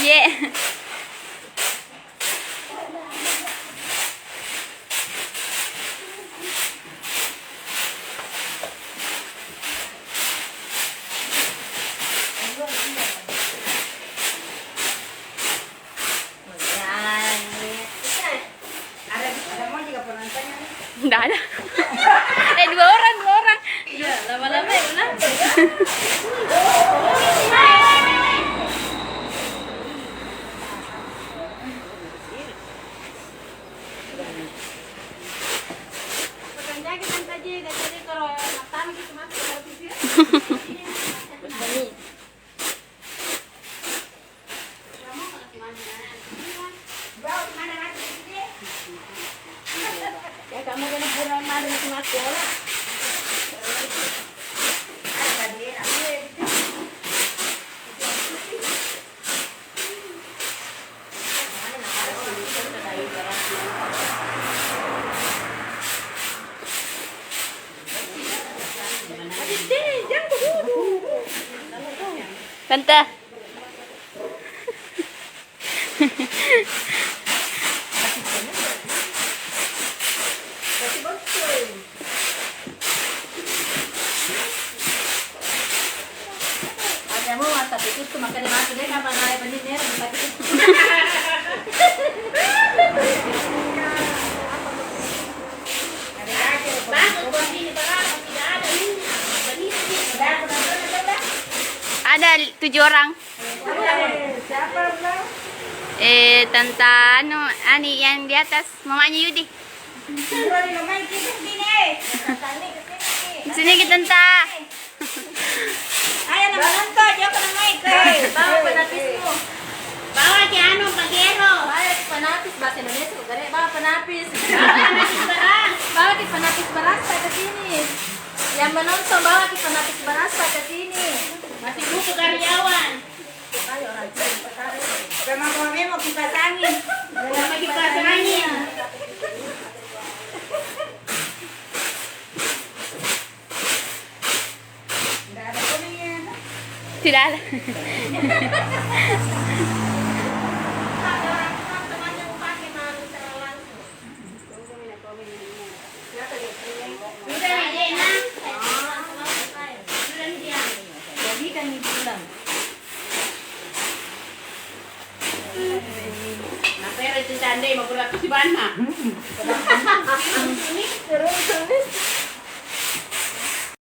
Yeah. Enggak ada. Dua orang. Iya, lama-lama ya, benar. Kamu kena kurang madu sama sekolah. Tante. Kamu mata itu cuma kena mati deh kapan ada pendirian tapi ada 7 orang. Siapa bilang? Tante Ani yang di atas, mamanya Yudi. Sini kita tante. Ayo naman to, diyan ka na mic. Bawa panapis mo. Bawa ki ano, pagero. Bawa ki panapis, bahasa Indonesia ko gare. Bawa panapis. Bawa ki panapis baras sa sini. Yang menonton bawa ki panapis baras sa sini. Masih butuh karyawan. Ayo rajin pasar. Sama kami mau kipas angin. Sama kipas angin. Tidak ada. Jadi kan dibilang. Nah, pero itu candai mau berapa sih banyak? Terus